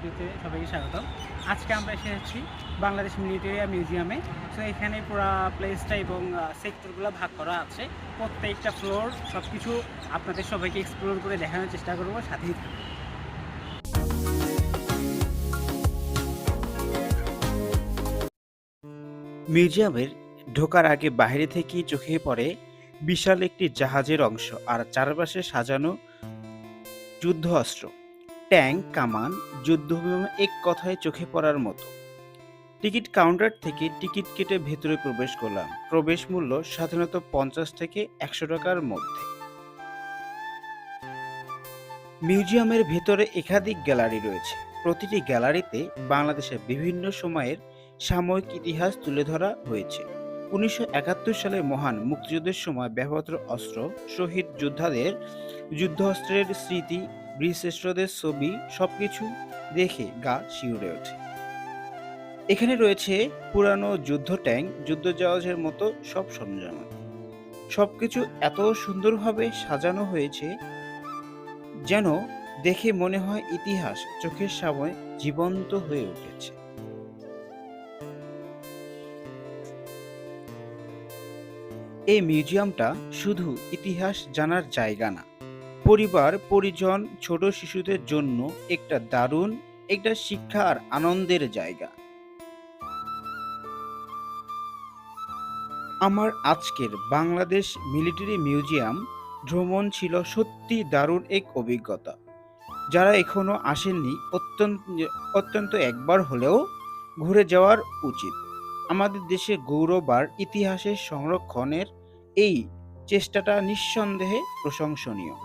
ভিডিওতে সবাইকে স্বাগতম। আজকে আমরা এসেছি বাংলাদেশ মিলিটারি মিউজিয়ামে। সো এখানে পুরো প্লেসটা এবং সেক্টরগুলো ভাগ করা আছে। প্রত্যেকটা ফ্লোর সব কিছু আপনাদের সবাইকে এক্সপ্লোর করে দেখানোর চেষ্টা করব, সাথেই থাকুন। মিউজিয়ামের ঢোকার আগে বাইরে থেকেই চোখে পড়ে বিশাল একটি জাহাজের অংশ আর চারপাশে সাজানো যুদ্ধ অস্ত্র, ট্যাঙ্ক, কামান, যুদ্ধ বিমান, এক কথায় চোখে পড়ার মতো। টিকিট কাউন্টার থেকে টিকিট কেটে ভেতরে প্রবেশ করলাম। প্রবেশ মূল্য সাধারণত 50 থেকে 100 টাকার মধ্যে। মিউজিয়ামের ভেতরে একাধিক গ্যালারি রয়েছে। প্রতিটি গ্যালারিতে বাংলাদেশের বিভিন্ন সময়ের সাময়িক ইতিহাস তুলে ধরা হয়েছে। 1971 সালে মহান মুক্তিযুদ্ধের সময় ব্যবহৃত অস্ত্র, শহীদ যোদ্ধাদের যুদ্ধস্ত্রের স্মৃতি, বীরশ্রেষ্ঠদের ছবি, সবকিছু দেখে গা শিউরে ওঠে। এখানে রয়েছে পুরানো যুদ্ধ ট্যাঙ্ক, যুদ্ধ জাহাজের মতো সব সরঞ্জাম। সবকিছু এত সুন্দরভাবে সাজানো হয়েছে যেন দেখে মনে হয় ইতিহাস চোখের সামনে জীবন্ত হয়ে উঠেছে। এই মিউজিয়ামটা শুধু ইতিহাস জানার জায়গা না, পরিবার, পরিজন, ছোট শিশুদের জন্য একটা দারুণ একটা শিক্ষা আর আনন্দের জায়গা। আমার আজকের বাংলাদেশ মিলিটারি মিউজিয়াম ভ্রমণ ছিল সত্যি দারুণ এক অভিজ্ঞতা। যারা এখনো আসেননি, অত্যন্ত একবার হলেও ঘুরে যাওয়ার উচিত। আমাদের দেশে গৌরব আর ইতিহাসের সংরক্ষণের এই চেষ্টাটা নিঃসন্দেহে প্রশংসনীয়।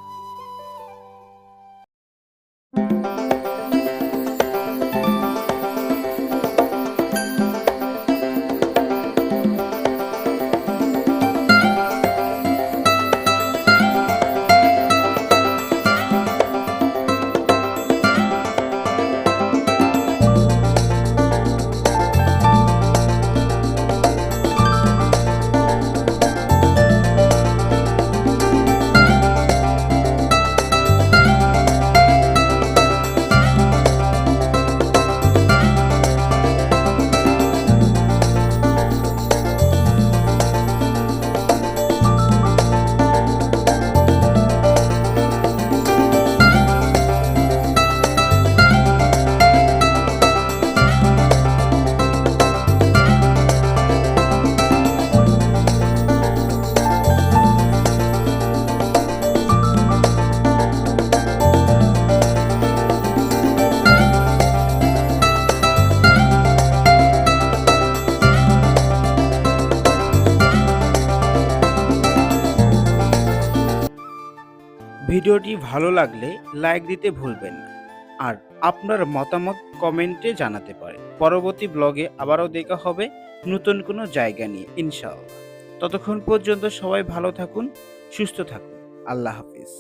ভিডিওটি ভালো লাগলে লাইক দিতে ভুলবেন না, আর আপনার মতামত কমেন্টে জানাতে পারেন। পরবর্তী ব্লগে আবারও দেখা হবে নতুন কোনো জায়গা নিয়ে, ইনশাআল্লাহ। ততক্ষণ পর্যন্ত সবাই ভালো থাকুন, সুস্থ থাকুন। আল্লাহ হাফিজ।